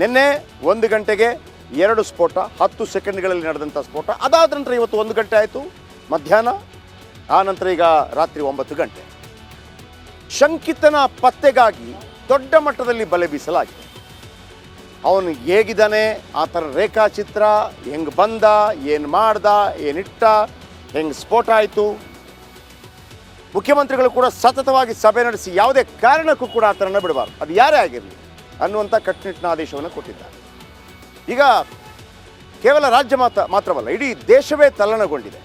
ನಿನ್ನೆ 1 ಗಂಟೆಗೆ 2 ಸ್ಫೋಟ 10 ಸೆಕೆಂಡ್ಗಳಲ್ಲಿ ನಡೆದಂಥ ಸ್ಫೋಟ. ಅದಾದ ನಂತರ ಇವತ್ತು 1 ಗಂಟೆ ಆಯಿತು ಮಧ್ಯಾಹ್ನ, ಆ ನಂತರ ಈಗ ರಾತ್ರಿ 9 ಗಂಟೆ. ಶಂಕಿತನ ಪತ್ತೆಗಾಗಿ ದೊಡ್ಡ ಮಟ್ಟದಲ್ಲಿ ಬಲೆ ಬೀಸಲಾಗಿದೆ. ಅವನು ಹೇಗಿದ್ದಾನೆ, ಆ ಥರ ರೇಖಾಚಿತ್ರ, ಹೆಂಗೆ ಬಂದ, ಏನು ಮಾಡ್ದ, ಏನಿಟ್ಟ, ಹೆಂಗೆ ಸ್ಫೋಟ ಆಯಿತು. ಮುಖ್ಯಮಂತ್ರಿಗಳು ಕೂಡ ಸತತವಾಗಿ ಸಭೆ ನಡೆಸಿ ಯಾವುದೇ ಕಾರಣಕ್ಕೂ ಕೂಡ ಆ ಥರನ ಬಿಡಬಾರ್ದು, ಅದು ಯಾರೇ ಆಗಿರಲಿ ಅನ್ನುವಂಥ ಕಟ್ಟುನಿಟ್ಟಿನ ಆದೇಶವನ್ನು ಕೊಟ್ಟಿದ್ದಾರೆ. ಈಗ ಕೇವಲ ರಾಜ್ಯ ಮಾತ್ರವಲ್ಲ, ಇಡೀ ದೇಶವೇ ತಲ್ಲಣಗೊಂಡಿದೆ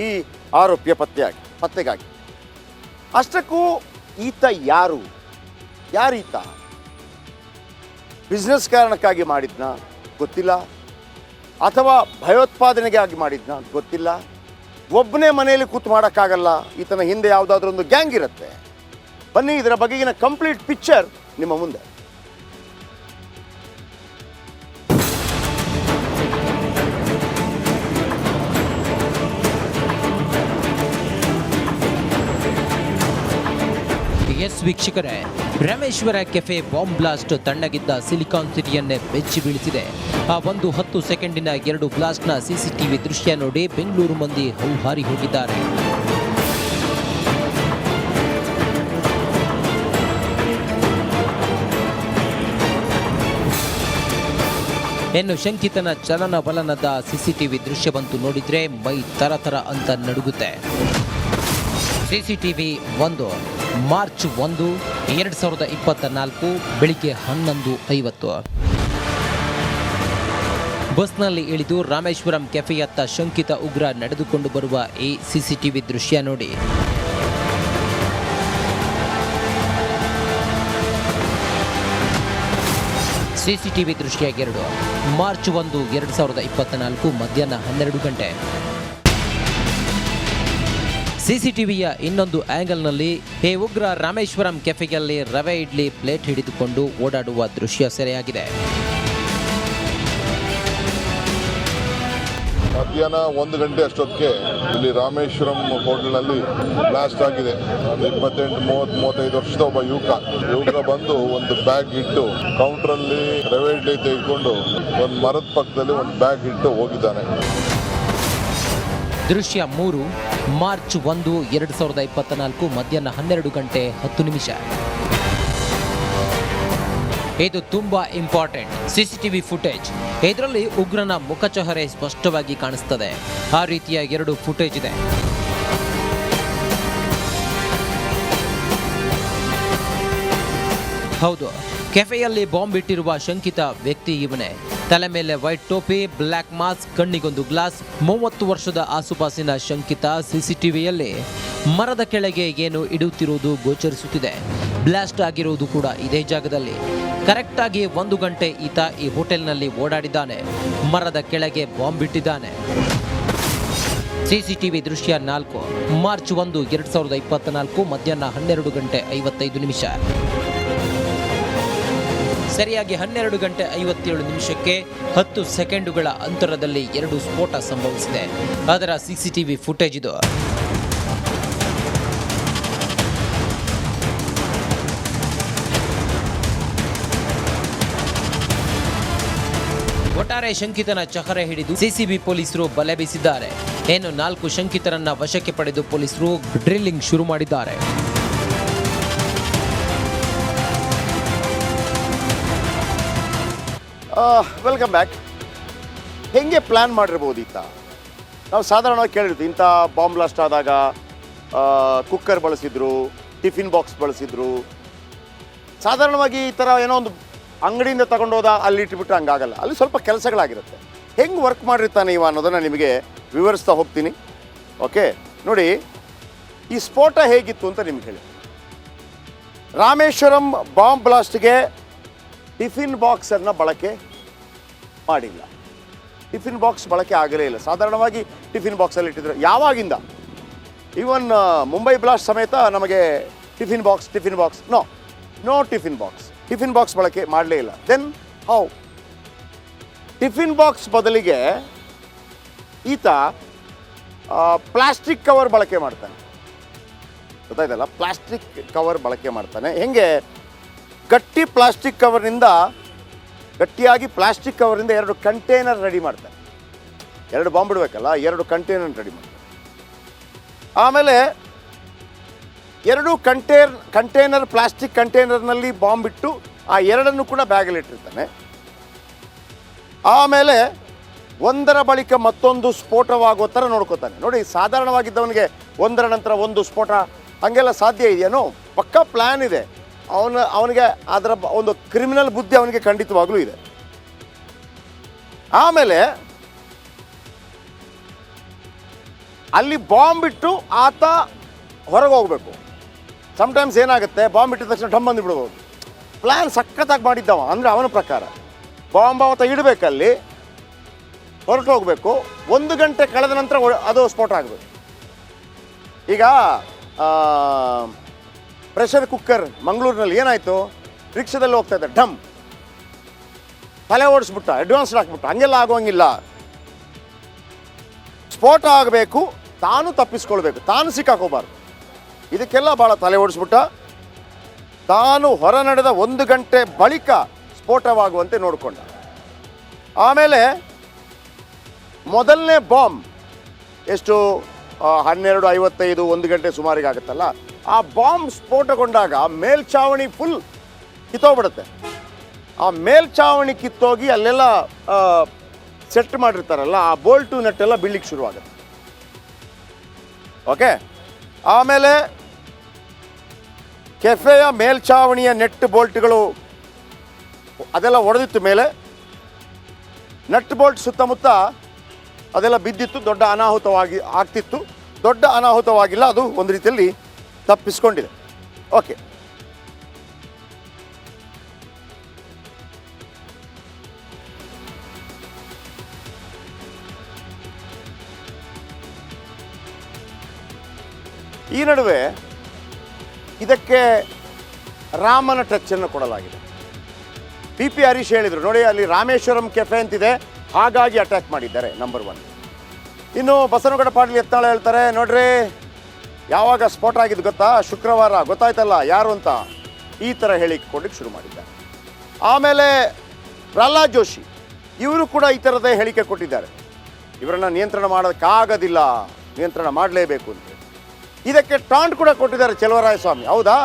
ಈ ಆರೋಪಿಯ ಪತ್ತೆಗಾಗಿ. ಅಷ್ಟಕ್ಕೂ ಈತ ಯಾರೀತ? ಬಿಸ್ನೆಸ್ ಕಾರಣಕ್ಕಾಗಿ ಮಾಡಿದ್ನ ಗೊತ್ತಿಲ್ಲ, ಅಥವಾ ಭಯೋತ್ಪಾದನೆಗಾಗಿ ಮಾಡಿದ್ನ ಗೊತ್ತಿಲ್ಲ. ಒಬ್ಬನೇ ಮನೆಯಲ್ಲಿ ಕೂತು ಮಾಡೋಕ್ಕಾಗಲ್ಲ, ಈತನ ಹಿಂದೆ ಯಾವುದಾದ್ರೂ ಒಂದು ಗ್ಯಾಂಗ್ ಇರುತ್ತೆ. ಬನ್ನಿ, ಇದರ ಬಗೆಗಿನ ಕಂಪ್ಲೀಟ್ ಪಿಕ್ಚರ್ ನಿಮ್ಮ ಮುಂದೆ. ಎಸ್ ವೀಕ್ಷಕರೇ, ರಾಮೇಶ್ವರ ಕೆಫೆ ಬಾಂಬ್ ಬ್ಲಾಸ್ಟ್ ತಣ್ಣಗಿದ್ದ ಸಿಲಿಕಾನ್ ಸಿಟಿಯನ್ನೇ ಬೆಚ್ಚಿ ಬೀಳಿಸಿದೆ. ಆ 10 ಸೆಕೆಂಡಿನ 2 ಬ್ಲಾಸ್ಟ್ನ ಸಿಸಿಟಿವಿ ದೃಶ್ಯ ನೋಡಿ ಬೆಂಗಳೂರು ಮಂದಿ ಹೌಹಾರಿ ಹೋಗಿದ್ದಾರೆ. ಇನ್ನು ಶಂಕಿತನ ಚಲನವಲನದ ಸಿಸಿಟಿವಿ ದೃಶ್ಯವಂತೂ ನೋಡಿದ್ರೆ ಮೈ ತರತರ ಅಂತ ನಡುಗುತ್ತೆ. ಸಿಸಿಟಿವಿ 1 ಮಾರ್ಚ್ 1, 2024 ಬೆಳಿಗ್ಗೆ 11:50. ಬಸ್ನಲ್ಲಿ ಇಳಿದು ರಾಮೇಶ್ವರಂ ಕೆಫೆಯತ್ತ ಶಂಕಿತ ಉಗ್ರ ನಡೆದುಕೊಂಡು ಬರುವ ಈ ಸಿಸಿಟಿವಿ ದೃಶ್ಯ ನೋಡಿ. ಸಿಸಿಟಿವಿ ದೃಶ್ಯ 2 ಮಾರ್ಚ್ 1, 2024 ಮಧ್ಯಾಹ್ನ 12 ಗಂಟೆ. ಸಿಸಿಟಿವಿಯ ಇನ್ನೊಂದು ಆಂಗಲ್ನಲ್ಲಿ ಈ ಉಗ್ರ ರಾಮೇಶ್ವರಂ ಕೆಫೆಯಲ್ಲಿ ರವೆ ಇಡ್ಲಿ ಪ್ಲೇಟ್ ಹಿಡಿದುಕೊಂಡು ಓಡಾಡುವ ದೃಶ್ಯ ಸೆರೆಯಾಗಿದೆ. ಮಧ್ಯಾಹ್ನ 1 ಗಂಟೆ ಅಷ್ಟೊತ್ತಿಗೆ ಇಲ್ಲಿ ರಾಮೇಶ್ವರಂ ಹೋಟೆಲ್ನಲ್ಲಿ ಬ್ಲಾಸ್ಟ್ ಆಗಿದೆ. 28-35 ವರ್ಷದ ಒಬ್ಬ ಯುವಕ ಬಂದು ಒಂದು ಬ್ಯಾಗ್ ಇಟ್ಟು ಕೌಂಟ್ರಲ್ಲಿ ರವೆ ಇಡ್ಲಿ ತೆಗೆದುಕೊಂಡು ಒಂದು ಮರದ ಪಕ್ಕದಲ್ಲಿ ಒಂದು ಬ್ಯಾಗ್ ಇಟ್ಟು ಹೋಗಿದ್ದಾನೆ. ದೃಶ್ಯ 3 ಮಾರ್ಚ್ 1, 2024 ಮಧ್ಯಾಹ್ನ 12 ಗಂಟೆ 10 ನಿಮಿಷ. ಇದು ತುಂಬಾ ಇಂಪಾರ್ಟೆಂಟ್ ಸಿಸಿಟಿವಿ ಫುಟೇಜ್. ಇದರಲ್ಲಿ ಉಗ್ರನ ಮುಖಚಹರೆ ಸ್ಪಷ್ಟವಾಗಿ ಕಾಣಿಸ್ತದೆ. ಆ ರೀತಿಯ 2 ಫುಟೇಜ್ ಇದೆ. ಹೌದು, ಕೆಫೆಯಲ್ಲಿ ಬಾಂಬ್ ಇಟ್ಟಿರುವ ಶಂಕಿತ ವ್ಯಕ್ತಿ ಇವನೇ. ತಲೆ ಮೇಲೆ ವೈಟ್ ಟೋಪಿ, ಬ್ಲ್ಯಾಕ್ ಮಾಸ್ಕ್, ಕಣ್ಣಿಗೊಂದು ಗ್ಲಾಸ್. 30 ವರ್ಷದ ಆಸುಪಾಸಿನ ಶಂಕಿತ ಸಿಸಿಟಿವಿಯಲ್ಲಿ ಮರದ ಕೆಳಗೆ ಏನು ಇಡುತ್ತಿರುವುದು ಗೋಚರಿಸುತ್ತಿದೆ. ಬ್ಲಾಸ್ಟ್ ಆಗಿರುವುದು ಕೂಡ ಇದೇ ಜಾಗದಲ್ಲಿ. ಕರೆಕ್ಟ್ ಆಗಿ 1 ಗಂಟೆ ಈತ ಈ ಹೋಟೆಲ್ನಲ್ಲಿ ಓಡಾಡಿದ್ದಾನೆ. ಮರದ ಕೆಳಗೆ ಬಾಂಬ್ ಇಟ್ಟಿದ್ದಾನೆ. ಸಿಸಿಟಿವಿ ದೃಶ್ಯ 4 ಮಾರ್ಚ್ 1, 2024 ಮಧ್ಯಾಹ್ನ 12 ಗಂಟೆ 55 ನಿಮಿಷ. ಸರಿಯಾಗಿ 12 ಗಂಟೆ 57 ನಿಮಿಷಕ್ಕೆ 10 ಸೆಕೆಂಡುಗಳ ಅಂತರದಲ್ಲಿ 2 ಸ್ಫೋಟ ಸಂಭವಿಸಿದೆ. ಅದರ ಸಿಸಿಟಿವಿ ಫುಟೇಜ್ ಇದು. ಒಟ್ಟಾರೆ ಶಂಕಿತನ ಚಹರೆ ಹಿಡಿದು ಸಿಸಿಬಿ ಪೊಲೀಸರು ಬಲೆ ಬೀಸಿದ್ದಾರೆ. ಇನ್ನು 4 ಶಂಕಿತರನ್ನ ವಶಕ್ಕೆ ಪಡೆದು ಪೊಲೀಸರು ಡ್ರಿಲ್ಲಿಂಗ್ ಶುರು ಮಾಡಿದ್ದಾರೆ. Welcome back. ಹೆಂಗೆ ಪ್ಲ್ಯಾನ್ ಮಾಡಿರ್ಬೋದು ಈತ? ನಾವು ಸಾಧಾರಣವಾಗಿ ಕೇಳಿರ್ತೀವಿ, ಇಂಥ ಬಾಂಬ್ ಬ್ಲಾಸ್ಟ್ ಆದಾಗ ಕುಕ್ಕರ್ ಬಳಸಿದ್ರು, ಟಿಫಿನ್ ಬಾಕ್ಸ್ ಬಳಸಿದ್ರು. ಸಾಧಾರಣವಾಗಿ ಈ ಥರ ಏನೋ ಒಂದು ಅಂಗಡಿಯಿಂದ ತಗೊಂಡೋದ ಅಲ್ಲಿ ಇಟ್ಬಿಟ್ಟು ಹಂಗಾಗಲ್ಲ, ಅಲ್ಲಿ ಸ್ವಲ್ಪ ಕೆಲಸಗಳಾಗಿರುತ್ತೆ. ಹೆಂಗೆ ವರ್ಕ್ ಮಾಡಿರ್ತಾನೆ ಇವ ಅನ್ನೋದನ್ನು ನಿಮಗೆ ವಿವರಿಸ್ತಾ ಹೋಗ್ತೀನಿ. ಓಕೆ, ನೋಡಿ, ಈ ಸ್ಫೋಟ ಹೇಗಿತ್ತು ಅಂತ ನಿಮ್ಗೆ ಹೇಳಿ. ರಾಮೇಶ್ವರಂ ಬಾಂಬ್ ಬ್ಲಾಸ್ಟ್ಗೆ ಟಿಫಿನ್ ಬಾಕ್ಸನ್ನು ಬಳಕೆ ಮಾಡಿಲ್ಲ. ಟಿಫಿನ್ ಬಾಕ್ಸ್ ಬಳಕೆ ಆಗಲೇ ಇಲ್ಲ. ಸಾಧಾರಣವಾಗಿ ಟಿಫಿನ್ ಬಾಕ್ಸಲ್ಲಿ ಇಟ್ಟಿದ್ರು. ಯಾವಾಗಿಂದ? ಈವನ್ ಮುಂಬೈ ಬ್ಲಾಸ್ಟ್ ಸಮೇತ ನಮಗೆ tiffin box no tiffin box ಬಳಕೆ ಮಾಡಲೇ ಇಲ್ಲ. Then how? ಟಿಫಿನ್ ಬಾಕ್ಸ್ ಬದಲಿಗೆ ಈತ ಪ್ಲಾಸ್ಟಿಕ್ ಕವರ್ ಬಳಕೆ ಮಾಡ್ತಾನೆ. ಗೊತ್ತಾಯ್ತಲ್ಲ, ಪ್ಲಾಸ್ಟಿಕ್ ಕವರ್ ಬಳಕೆ ಮಾಡ್ತಾನೆ. ಹೆಂಗೆ? ಗಟ್ಟಿ ಪ್ಲಾಸ್ಟಿಕ್ ಕವರ್ನಿಂದ ಗಟ್ಟಿಯಾಗಿ ಪ್ಲಾಸ್ಟಿಕ್ ಕವರಿಂದ 2 ಕಂಟೈನರ್ ರೆಡಿ ಮಾಡ್ತಾರೆ. 2 ಬಾಂಬ್ ಬಿಡಬೇಕಲ್ಲ, 2 ಕಂಟೈನರ್ ರೆಡಿ ಮಾಡ್ತಾರೆ. ಆಮೇಲೆ 2 ಕಂಟೈನರ್ ಪ್ಲಾಸ್ಟಿಕ್ ಕಂಟೈನರ್ನಲ್ಲಿ ಬಾಂಬ್ ಇಟ್ಟು ಆ 2 ಕೂಡ ಬ್ಯಾಗಲ್ಲಿ ಇಟ್ಟಿರ್ತಾನೆ. ಆಮೇಲೆ ಒಂದರ ಬಳಿಕ ಮತ್ತೊಂದು ಸ್ಫೋಟವಾಗೋ ಥರ ನೋಡ್ಕೋತಾನೆ. ನೋಡಿ, ಸಾಧಾರಣವಾಗಿದ್ದವನಿಗೆ ಒಂದರ ನಂತರ ಒಂದು ಸ್ಫೋಟ ಹಾಗೆಲ್ಲ ಸಾಧ್ಯ ಇದೆಯೇನೋ? ಪಕ್ಕಾ ಪ್ಲ್ಯಾನ್ ಇದೆ. ಅವನಿಗೆ ಅದರ ಒಂದು ಕ್ರಿಮಿನಲ್ ಬುದ್ಧಿ ಅವನಿಗೆ ಖಂಡಿತವಾಗ್ಲೂ ಇದೆ. ಆಮೇಲೆ ಅಲ್ಲಿ ಬಾಂಬ್ ಇಟ್ಟು ಆತ ಹೊರಗೆ ಹೋಗಬೇಕು. ಸಮ್ಟೈಮ್ಸ್ ಏನಾಗುತ್ತೆ, ಬಾಂಬ್ ಇಟ್ಟಿದ ತಕ್ಷಣ ಡಮ್ ಬಂದು ಬಿಡ್ಬೋದು. ಪ್ಲ್ಯಾನ್ ಸಖತ್ತಾಗಿ ಮಾಡಿದ್ದವ. ಅಂದರೆ ಅವನ ಪ್ರಕಾರ ಬಾಂಬ್ ಆತ ಇಡಬೇಕಲ್ಲಿ, ಹೊರಟು ಹೋಗಬೇಕು. 1 ಗಂಟೆ ಕಳೆದ ನಂತರ ಅದು ಸ್ಫೋಟ ಆಗಬೇಕು. ಈಗ ಪ್ರೆಷರ್ ಕುಕ್ಕರ್ ಮಂಗಳೂರಿನಲ್ಲಿ ಏನಾಯಿತು, ರಿಕ್ಷಾದಲ್ಲಿ ಹೋಗ್ತಾ ಇದ್ದ, ಢಮ್ ತಲೆ ಓಡಿಸ್ಬಿಟ್ಟ, ಅಡ್ವಾನ್ಸ್ಡ್ ಹಾಕ್ಬಿಟ್ಟ. ಹಂಗೆಲ್ಲ ಆಗೋಂಗಿಲ್ಲ. ಸ್ಫೋಟ ಆಗಬೇಕು, ತಾನು ತಪ್ಪಿಸ್ಕೊಳ್ಬೇಕು, ತಾನು ಸಿಕ್ಕಾಕೋಬಾರ್ದು. ಇದಕ್ಕೆಲ್ಲ ಭಾಳ ತಲೆ ಓಡಿಸ್ಬಿಟ್ಟ. ತಾನು ಹೊರ ನಡೆದ 1 ಗಂಟೆ ಬಳಿಕ ಸ್ಫೋಟವಾಗುವಂತೆ ನೋಡಿಕೊಂಡ. ಆಮೇಲೆ ಮೊದಲನೇ ಬಾಂಬ್ ಎಷ್ಟು 12:55 1 ಗಂಟೆ ಸುಮಾರಿಗೆ ಆಗುತ್ತಲ್ಲ, ಆ ಬಾಂಬ್ ಸ್ಫೋಟಗೊಂಡಾಗ ಮೇಲ್ಛಾವಣಿ ಫುಲ್ ಕಿತ್ತೋಗ್ಬಿಡುತ್ತೆ. ಆ ಮೇಲ್ಛಾವಣಿ ಕಿತ್ತೋಗಿ ಅಲ್ಲೆಲ್ಲ ಸೆಟ್ ಮಾಡಿರ್ತಾರಲ್ಲ, ಆ ಬೋಲ್ಟು ನೆಟ್ಟೆಲ್ಲ ಬೀಳ್ಲಿಕ್ಕೆ ಶುರುವಾಗುತ್ತೆ. ಓಕೆ. ಆಮೇಲೆ ಕೆಫೆಯ ಮೇಲ್ಛಾವಣಿಯ ನೆಟ್ ಬೋಲ್ಟ್ಗಳು ಅದೆಲ್ಲ ಒಡೆದಿತ್ತು. ಮೇಲೆ ನಟ್ ಬೋಲ್ಟ್ ಸುತ್ತಮುತ್ತ ಅದೆಲ್ಲ ಬಿದ್ದಿತ್ತು. ದೊಡ್ಡ ಆಗ್ತಿತ್ತು. ದೊಡ್ಡ ಅನಾಹುತವಾಗಿಲ್ಲ, ಅದು ಒಂದು ರೀತಿಯಲ್ಲಿ ತಪ್ಪಿಸ್ಕೊಂಡಿದೆ. ಓಕೆ. ಈ ನಡುವೆ ಇದಕ್ಕೆ ರಾಮನ ಟಚ್ಚನ್ನು ಕೊಡಲಾಗಿದೆ. PP ಹರೀಶ್ ಹೇಳಿದರು, ನೋಡಿ ಅಲ್ಲಿ ರಾಮೇಶ್ವರಂ ಕೆಫೆ ಅಂತಿದೆ, ಹಾಗಾಗಿ ಅಟ್ಯಾಕ್ ಮಾಡಿದ್ದಾರೆ, ನಂಬರ್ 1. ಇನ್ನು ಬಸವನಗೌಡ ಪಾಟೀಲ್ ಯತ್ನಾಳ್ ಹೇಳ್ತಾರೆ, ನೋಡ್ರಿ ಯಾವಾಗ ಸ್ಫೋಟ ಆಗಿದ್ದು ಗೊತ್ತಾ, ಶುಕ್ರವಾರ ಗೊತ್ತಾಯ್ತಲ್ಲ ಯಾರು ಅಂತ, ಈ ಥರ ಹೇಳಿಕೆ ಕೊಡಲಿಕ್ಕೆ ಶುರು ಮಾಡಿದ್ದಾರೆ. ಆಮೇಲೆ ಪ್ರಹ್ಲಾದ್ ಜೋಶಿ ಇವರು ಕೂಡ ಈ ಥರದೇ ಹೇಳಿಕೆ ಕೊಟ್ಟಿದ್ದಾರೆ. ಇವರನ್ನು ನಿಯಂತ್ರಣ ಮಾಡೋದಕ್ಕಾಗೋದಿಲ್ಲ, ನಿಯಂತ್ರಣ ಮಾಡಲೇಬೇಕು ಅಂತ. ಇದಕ್ಕೆ ಟಾಂಟ್ ಕೂಡ ಕೊಟ್ಟಿದ್ದಾರೆ ಚೆಲುವರಾಯಸ್ವಾಮಿ. ಹೌದಾ,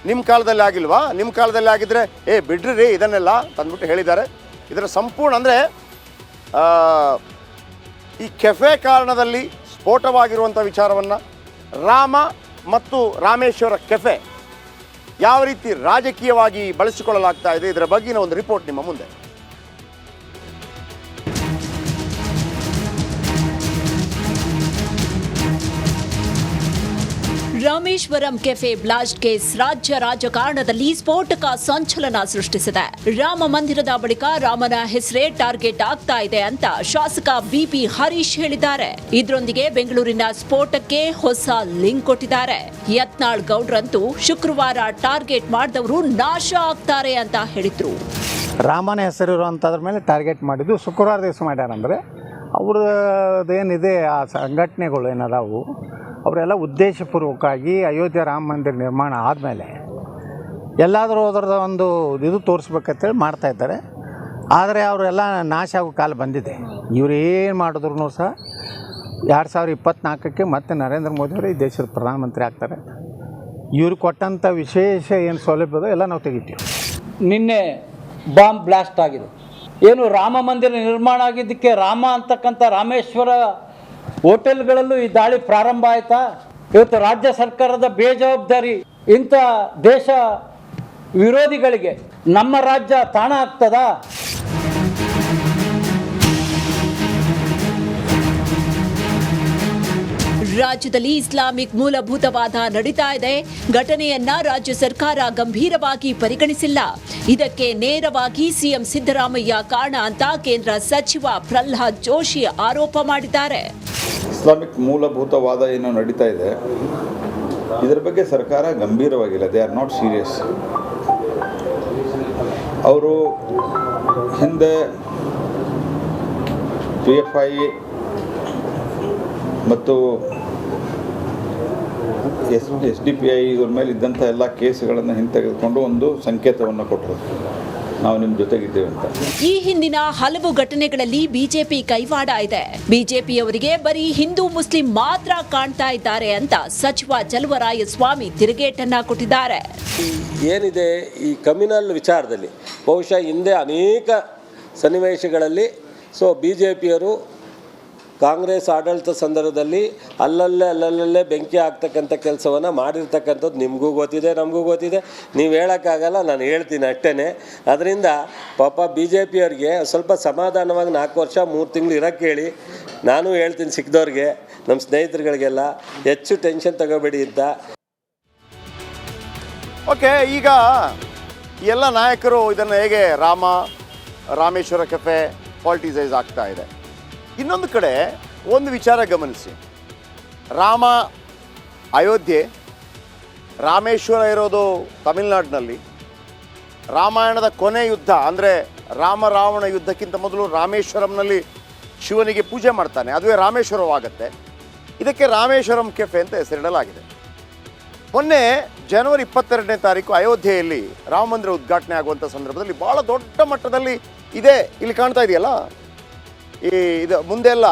ನಿಮ್ಮ ಕಾಲದಲ್ಲಿ ಆಗಿಲ್ವಾ? ನಿಮ್ಮ ಕಾಲದಲ್ಲಿ ಆಗಿದ್ದರೆ ಬಿಡ್ರಿ ಇದನ್ನೆಲ್ಲ ತಂದ್ಬಿಟ್ಟು ಹೇಳಿದ್ದಾರೆ. ಇದರ ಸಂಪೂರ್ಣ ಅಂದರೆ ಈ ಕೆಫೆ ಕಾರಣದಲ್ಲಿ ಸ್ಫೋಟವಾಗಿರುವಂಥ ವಿಚಾರವನ್ನು ರಾಮ ಮತ್ತು ರಾಮೇಶ್ವರ ಕೆಫೆ ಯಾವ ರೀತಿ ರಾಜಕೀಯವಾಗಿ ಬಳಸಿಕೊಳ್ಳಲಾಗ್ತಾ ಇದೆ, ಇದರ ಬಗ್ಗಿನ ಒಂದು ರಿಪೋರ್ಟ್ ನಿಮ್ಮ ಮುಂದೆ. ರಾಮೇಶ್ವರಂ ಕೆಫೆ ಬ್ಲಾಸ್ಟ್ ಕೇಸ್ ರಾಜ್ಯ ರಾಜಕಾರಣದಲ್ಲಿ ಸ್ಫೋಟಕ ಸಂಚಲನ ಸೃಷ್ಟಿಸಿದೆ. ರಾಮ ಮಂದಿರದ ಬಳಿಕ ರಾಮನ ಹೆಸರೇ ಟಾರ್ಗೆಟ್ ಆಗ್ತಾ ಇದೆ ಅಂತ ಶಾಸಕ BP ಹರೀಶ್ ಹೇಳಿದ್ದಾರೆ. ಇದರೊಂದಿಗೆ ಬೆಂಗಳೂರಿನ ಸ್ಫೋಟಕ್ಕೆ ಹೊಸ ಲಿಂಕ್ ಕೊಟ್ಟಿದ್ದಾರೆ. ಯತ್ನಾಳ್ ಗೌಡ್ರಂತೂ ಶುಕ್ರವಾರ ಟಾರ್ಗೆಟ್ ಮಾಡಿದವರು ನಾಶ ಆಗ್ತಾರೆ ಅಂತ ಹೇಳಿದ್ರು. ರಾಮನ ಹೆಸರಿರುವಂಥದ್ರ ಮೇಲೆ ಟಾರ್ಗೆಟ್ ಮಾಡಿದ್ದು ಶುಕ್ರವಾರ ದಿವಸ ಮಾಡ್ಯಾರಂದರೆ ಅವ್ರದ್ದೇನಿದೆ ಆ ಸಂಘಟನೆಗಳು ಏನದಾವು ಅವರೆಲ್ಲ ಉದ್ದೇಶಪೂರ್ವಕವಾಗಿ ಅಯೋಧ್ಯೆ ರಾಮ ಮಂದಿರ ನಿರ್ಮಾಣ ಆದಮೇಲೆ ಎಲ್ಲಾದರೂ ಅದರದ ಒಂದು ಇದು ತೋರಿಸ್ಬೇಕಂತೇಳಿ ಮಾಡ್ತಾಯಿದ್ದಾರೆ. ಆದರೆ ಅವರೆಲ್ಲ ನಾಶ ಆಗೋ ಕಾಲ ಬಂದಿದೆ. ಇವ್ರು ಏನು ಮಾಡಿದ್ರು ಸಹ 2024ಕ್ಕೆ ಮತ್ತೆ ನರೇಂದ್ರ ಮೋದಿಯವರು ಈ ದೇಶದ ಪ್ರಧಾನಮಂತ್ರಿ ಆಗ್ತಾರೆ. ಇವ್ರು ಕೊಟ್ಟಂಥ ವಿಶೇಷ ಏನು ಸೌಲಭ್ಯದ ಎಲ್ಲ ನಾವು ತೆಗಿತೀವಿ. ನಿನ್ನೆ ಬಾಂಬ್ ಬ್ಲಾಸ್ಟ್ ಆಗಿದೆ. ಏನು ರಾಮ ಮಂದಿರ ನಿರ್ಮಾಣ ಆಗಿದ್ದಕ್ಕೆ ರಾಮ ಅಂತಕ್ಕಂಥ ರಾಮೇಶ್ವರ ಹೋಟೆಲ್ಗಳಲ್ಲೂ ಈ ದಾಳಿ ಪ್ರಾರಂಭ ಆಯ್ತಾ? ಇವತ್ತು ರಾಜ್ಯ ಸರ್ಕಾರದ ಬೇಜವಾಬ್ದಾರಿ ಇಂಥ ದೇಶ ವಿರೋಧಿಗಳಿಗೆ ನಮ್ಮ ರಾಜ್ಯ ತಾಣ ಆಗ್ತದಾ? ರಾಜ್ಯದಲ್ಲಿ ಇಸ್ಲಾಮಿಕ್ ಮೂಲಭೂತವಾದ ನಡೀತಾ ಇದೆ. ಘಟನೆಯನ್ನ ರಾಜ್ಯ ಸರ್ಕಾರ ಗಂಭೀರವಾಗಿ ಪರಿಗಣಿಸಿಲ್ಲ. ಇದಕ್ಕೆ ನೇರವಾಗಿ ಸಿಎಂ ಸಿದ್ದರಾಮಯ್ಯ ಕಾರಣ ಅಂತ ಕೇಂದ್ರ ಸಚಿವ ಪ್ರಹ್ಲಾದ್ ಜೋಶಿ ಆರೋಪ ಮಾಡಿದ್ದಾರೆ. ಇಸ್ಲಾಮಿಕ್ ಮೂಲಭೂತವಾದ ಏನು ನಡೀತಾ ಇದೆ, ಇದರ ಬಗ್ಗೆ ಸರ್ಕಾರ ಗಂಭೀರವಾಗಿಲ್ಲ. They are not serious. ಅವರು ಹಿಂದೆ PFI ಮತ್ತು SDPI ಇವ್ರ ಮೇಲೆ ಇದ್ದಂಥ ಎಲ್ಲ ಕೇಸುಗಳನ್ನು ಹಿಂತೆಗೆದುಕೊಂಡು ಒಂದು ಸಂಕೇತವನ್ನು ಕೊಟ್ಟರು. ನಾವು ನಿಮ್ಮ ಜೊತೆಗಿದ್ದೇವೆ ಅಂತ. ಈ ಹಿಂದಿನ ಹಲವು ಘಟನೆಗಳಲ್ಲಿ ಬಿಜೆಪಿ ಕೈವಾಡ ಇದೆ. ಬಿಜೆಪಿಯವರಿಗೆ ಬರೀ ಹಿಂದೂ ಮುಸ್ಲಿಂ ಮಾತ್ರ ಕಾಣ್ತಾ ಇದ್ದಾರೆ ಅಂತ ಸಚಿವ ಚಲುವರಾಯಸ್ವಾಮಿ ತಿರುಗೇಟನ್ನ ಕೊಟ್ಟಿದ್ದಾರೆ. ಏನಿದೆ ಈ ಕಮ್ಯುನಲ್ ವಿಚಾರದಲ್ಲಿ ಬಹುಶಃ ಹಿಂದೆ ಅನೇಕ ಸನ್ನಿವೇಶಗಳಲ್ಲಿ ಬಿಜೆಪಿಯರು ಕಾಂಗ್ರೆಸ್ ಆಡಳಿತ ಸಂದರ್ಭದಲ್ಲಿ ಅಲ್ಲಲ್ಲೇ ಬೆಂಕಿ ಹಾಕ್ತಕ್ಕಂಥ ಕೆಲಸವನ್ನು ಮಾಡಿರ್ತಕ್ಕಂಥದ್ದು ನಿಮಗೂ ಗೊತ್ತಿದೆ, ನಮಗೂ ಗೊತ್ತಿದೆ. ನೀವು ಹೇಳೋಕ್ಕಾಗಲ್ಲ, ನಾನು ಹೇಳ್ತೀನಿ ಅಷ್ಟೇ. ಅದರಿಂದ ಪಾಪ ಬಿ ಜೆ ಪಿಯವ್ರಿಗೆ ಸ್ವಲ್ಪ ಸಮಾಧಾನವಾಗಿ 4 ವರ್ಷ 3 ತಿಂಗಳು ಇರೋಕ್ಕೆ ಹೇಳಿ. ನಾನು ಹೇಳ್ತೀನಿ ಸಿಕ್ಕಿದವ್ರಿಗೆ, ನಮ್ಮ ಸ್ನೇಹಿತರುಗಳಿಗೆಲ್ಲ ಹೆಚ್ಚು ಟೆನ್ಷನ್ ತಗೋಬೇಡಿ ಅಂತ. ಓಕೆ, ಈಗ ಎಲ್ಲ ನಾಯಕರು ಇದನ್ನು ಹೇಗೆ ರಾಮೇಶ್ವರ ಕೆಫೆ ಪಾಲಿಟಿಸೈಸ್ ಆಗ್ತಾ ಇದೆ. ಇನ್ನೊಂದು ಕಡೆ ಒಂದು ವಿಚಾರ ಗಮನಿಸಿ, ರಾಮ ಅಯೋಧ್ಯೆ, ರಾಮೇಶ್ವರ ಇರೋದು ತಮಿಳುನಾಡಿನಲ್ಲಿ. ರಾಮಾಯಣದ ಕೊನೆ ಯುದ್ಧ ಅಂದರೆ ರಾಮ-ರಾವಣ ಯುದ್ಧಕ್ಕಿಂತ ಮೊದಲು ರಾಮೇಶ್ವರಂನಲ್ಲಿ ಶಿವನಿಗೆ ಪೂಜೆ ಮಾಡ್ತಾನೆ, ಅದುವೇ ರಾಮೇಶ್ವರವಾಗುತ್ತೆ. ಇದಕ್ಕೆ ರಾಮೇಶ್ವರಂ ಕೆಫೆ ಅಂತ ಹೆಸರಿಡಲಾಗಿದೆ. ಮೊನ್ನೆ ಜನವರಿ 22ನೇ ತಾರೀಕು ಅಯೋಧ್ಯೆಯಲ್ಲಿ ರಾಮ ಮಂದಿರ ಉದ್ಘಾಟನೆ ಆಗುವಂಥ ಸಂದರ್ಭದಲ್ಲಿ ಭಾಳ ದೊಡ್ಡ ಮಟ್ಟದಲ್ಲಿ ಇದೆ. ಇಲ್ಲಿ ಕಾಣ್ತಾ ಇದೆಯಲ್ಲ, ಇದು ಮುಂದೆಲ್ಲ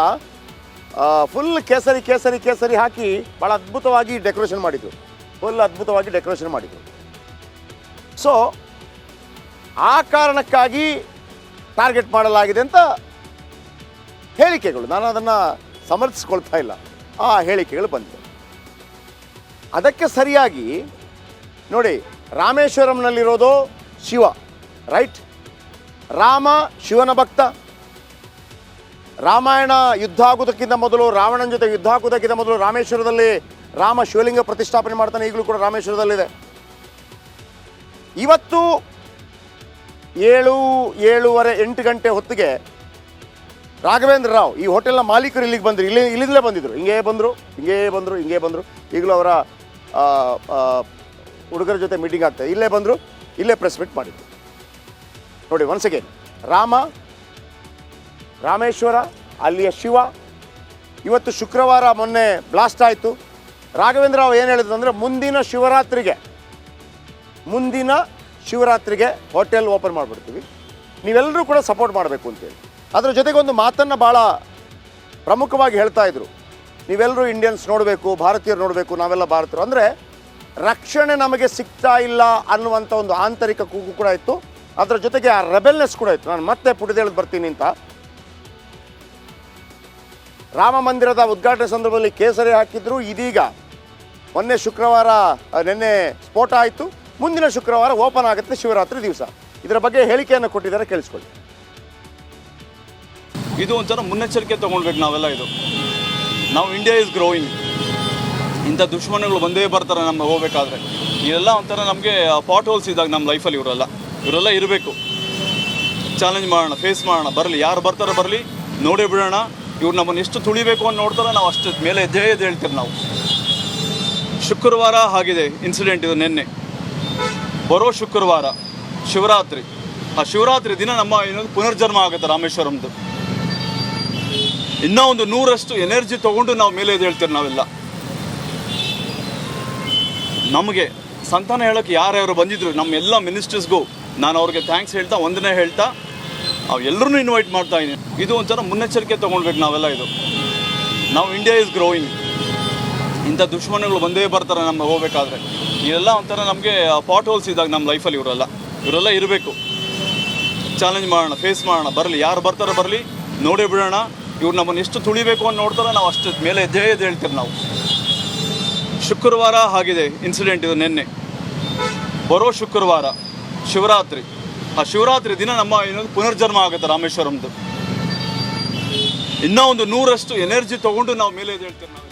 ಫುಲ್ ಕೇಸರಿ ಹಾಕಿ ಭಾಳ ಅದ್ಭುತವಾಗಿ ಡೆಕೋರೇಷನ್ ಮಾಡಿದರು. ಸೊ ಆ ಕಾರಣಕ್ಕಾಗಿ ಟಾರ್ಗೆಟ್ ಮಾಡಲಾಗಿದೆ ಅಂತ ಹೇಳಿಕೆಗಳು, ನಾನು ಅದನ್ನು ಸಮರ್ಥಿಸ್ಕೊಳ್ತಾ ಇಲ್ಲ, ಆ ಹೇಳಿಕೆಗಳು ಬಂದಿದೆ. ಅದಕ್ಕೆ ಸರಿಯಾಗಿ ನೋಡಿ, ರಾಮೇಶ್ವರಂನಲ್ಲಿರೋದು ಶಿವ, ರೈಟ್? ರಾಮ ಶಿವನ ಭಕ್ತ. ರಾಮಾಯಣ ಯುದ್ಧ ಆಗೋದಕ್ಕಿಂತ ಮೊದಲು, ರಾವಣನ ಜೊತೆ ಯುದ್ಧ ಆಗೋದಕ್ಕಿಂತ ಮೊದಲು ರಾಮೇಶ್ವರದಲ್ಲಿ ರಾಮ ಶಿವಲಿಂಗ ಪ್ರತಿಷ್ಠಾಪನೆ ಮಾಡ್ತಾನೆ. ಈಗಲೂ ಕೂಡ ರಾಮೇಶ್ವರದಲ್ಲಿದೆ. ಇವತ್ತು 7:30 8 ಗಂಟೆ ಹೊತ್ತಿಗೆ ರಾಘವೇಂದ್ರ ರಾವ್, ಈ ಹೋಟೆಲ್ನ ಮಾಲೀಕರು ಇಲ್ಲಿಗೆ ಬಂದರು. ಇಲ್ಲಿಂದಲೇ ಬಂದಿದ್ದರು, ಹಿಂಗೇ ಬಂದರು. ಈಗಲೂ ಅವರ ಹುಡುಗರ ಜೊತೆ ಮೀಟಿಂಗ್ ಆಗ್ತದೆ. ಇಲ್ಲೇ ಬಂದರು, ಇಲ್ಲೇ ಪ್ರೆಸ್ ಮೀಟ್ ಮಾಡಿದರು. ನೋಡಿ, ಒನ್ಸ್ ಅಗೇನ್, ರಾಮೇಶ್ವರ, ಅಲ್ಲಿಯ ಶಿವ. ಇವತ್ತು ಶುಕ್ರವಾರ, ಮೊನ್ನೆ ಬ್ಲಾಸ್ಟ್ ಆಯಿತು. ರಾಘವೇಂದ್ರ ರಾವ್ ಏನು ಹೇಳಿದ್ರು ಅಂದರೆ, ಮುಂದಿನ ಶಿವರಾತ್ರಿಗೆ ಹೋಟೆಲ್ ಓಪನ್ ಮಾಡಿಬಿಡ್ತೀವಿ, ನೀವೆಲ್ಲರೂ ಕೂಡ ಸಪೋರ್ಟ್ ಮಾಡಬೇಕು ಅಂತೇಳಿ. ಅದರ ಜೊತೆಗೆ ಒಂದು ಮಾತನ್ನು ಭಾಳ ಪ್ರಮುಖವಾಗಿ ಹೇಳ್ತಾ ಇದ್ರು, ನೀವೆಲ್ಲರೂ ಇಂಡಿಯನ್ಸ್ ನೋಡಬೇಕು, ಭಾರತೀಯರು ನೋಡಬೇಕು, ನಾವೆಲ್ಲ ಭಾರತೀಯರು. ಅಂದರೆ ರಕ್ಷಣೆ ನಮಗೆ ಸಿಗ್ತಾ ಇಲ್ಲ ಅನ್ನುವಂಥ ಒಂದು ಆಂತರಿಕ ಕೂಗು ಕೂಡ ಇತ್ತು. ಅದರ ಜೊತೆಗೆ ಆ ರೆಬೆಲ್ನೆಸ್ ಕೂಡ ಇತ್ತು. ನಾನು ಮತ್ತೆ ಪುಟಿದೇಳದು ಬರ್ತೀನಿ ಅಂತ. ರಾಮ ಮಂದಿರದ ಉದ್ಘಾಟನೆ ಸಂದರ್ಭದಲ್ಲಿ ಕೇಸರಿ ಹಾಕಿದ್ರು. ಇದೀಗ ನಿನ್ನೆ ಸ್ಫೋಟ ಆಯಿತು. ಮುಂದಿನ ಶುಕ್ರವಾರ ಓಪನ್ ಆಗುತ್ತೆ, ಶಿವರಾತ್ರಿ ದಿವಸ. ಇದರ ಬಗ್ಗೆ ಹೇಳಿಕೆಯನ್ನು ಕೊಟ್ಟಿದ್ದಾರೆ, ಕೇಳಿಸ್ಕೊಳ್ಳಿ. ಇದು ಒಂಥರ ಮುನ್ನೆಚ್ಚರಿಕೆ ತೊಗೊಳ್ಬೇಕು ನಾವೆಲ್ಲ. ನಾವು ಇಂಡಿಯಾ ಈಸ್ ಗ್ರೋಯಿಂಗ್. ಇಂಥ ದುಶ್ಮನಗಳು ಬಂದೇ ಬರ್ತಾರೆ ನಮ್ಮ ಹೋಗ್ಬೇಕಾದ್ರೆ. ಇದೆಲ್ಲ ಒಂಥರ ನಮಗೆ ಪಾಟ್ ಹೋಲ್ಸ್ ಇದ್ದಾಗ ನಮ್ಮ ಲೈಫಲ್ಲಿ ಇವರೆಲ್ಲ ಇರಬೇಕು. ಚಾಲೆಂಜ್ ಮಾಡೋಣ, ಫೇಸ್ ಮಾಡೋಣ, ಬರಲಿ, ಯಾರು ಬರ್ತಾರೆ ಬರಲಿ, ನೋಡೇ ಬಿಡೋಣ. ಇವ್ರು ನಮ್ಮನ್ನು ಎಷ್ಟು ತುಳಿಬೇಕು ಅಂತ ನೋಡ್ತಾರೆ, ನಾವು ಅಷ್ಟು ಮೇಲೆ ಎದ್ದು ಹೇಳ್ತೀವಿ ನಾವು. ಶುಕ್ರವಾರ ಆಗಿದೆ ಇನ್ಸಿಡೆಂಟ್. ಇದು ನಿನ್ನೆ ಬರೋ ಶುಕ್ರವಾರ ಶಿವರಾತ್ರಿ. ಆ ಶಿವರಾತ್ರಿ ದಿನ ನಮ್ಮ ಪುನರ್ಜನ್ಮ ಆಗುತ್ತೆ ರಾಮೇಶ್ವರಂದು. ಇನ್ನೂ ಒಂದು 100ರಷ್ಟು ಎನರ್ಜಿ ತೊಗೊಂಡು ನಾವು ಮೇಲೆ ಎದ್ದು ಹೇಳ್ತೀವಿ ನಾವೆಲ್ಲ. ನಮಗೆ ಸಂತಾನ ಹೇಳೋಕ್ಕೆ ಯಾರ್ಯಾರು ಬಂದಿದ್ರು, ನಮ್ಮ ಎಲ್ಲ ಮಿನಿಸ್ಟರ್ಸ್ಗೂ ನಾನು ಅವ್ರಿಗೆ ಥ್ಯಾಂಕ್ಸ್ ಹೇಳ್ತಾ, ವಂದನೆ ಹೇಳ್ತಾ, ಎಲ್ಲರೂ ಇನ್ವೈಟ್ ಮಾಡ್ತಾ ಇದ್ದೀನಿ. ಇದು ಒಂಥರ ಮುನ್ನೆಚ್ಚರಿಕೆ ತೊಗೊಳ್ಬೇಕು ನಾವೆಲ್ಲ. ನಾವು ಇಂಡಿಯಾ ಈಸ್ ಗ್ರೋಯಿಂಗ್. ಇಂಥ ದುಶ್ಮನಗಳು ಬಂದೇ ಬರ್ತಾರೆ ನಮ್ಮ ಹೋಗ್ಬೇಕಾದ್ರೆ. ಇದೆಲ್ಲ ಒಂಥರ ನಮಗೆ ಪಾಟ್ ಹೋಲ್ಸ್ ಇದ್ದಾಗ ನಮ್ಮ ಲೈಫಲ್ಲಿ ಇವರೆಲ್ಲ ಇರಬೇಕು. ಚಾಲೆಂಜ್ ಮಾಡೋಣ, ಫೇಸ್ ಮಾಡೋಣ, ಬರಲಿ, ಯಾರು ಬರ್ತಾರೆ ಬರಲಿ, ನೋಡೇ ಬಿಡೋಣ. ಇವ್ರು ನಮ್ಮನ್ನು ಎಷ್ಟು ತುಳಿಬೇಕು ಅಂತ ನೋಡ್ತಾರೆ, ನಾವು ಅಷ್ಟು ಮೇಲೆ ಎದ್ದು ಹೇಳ್ತೀವಿ ನಾವು. ಶುಕ್ರವಾರ ಆಗಿದೆ ಇನ್ಸಿಡೆಂಟ್. ಇದು ನಿನ್ನೆ ಬರೋ ಶುಕ್ರವಾರ ಶಿವರಾತ್ರಿ. ಆ ಶಿವರಾತ್ರಿ ದಿನ ನಮ್ಮ ಪುನರ್ಜನ್ಮ ಆಗುತ್ತೆ ರಾಮೇಶ್ವರಂದು. ಇನ್ನೂ ಒಂದು 100ರಷ್ಟು ಎನರ್ಜಿ ತೊಗೊಂಡು ನಾವು ಮೇಲೆ ಎದ್ದು ಹೇಳ್ತೀವಿ ನಾವು.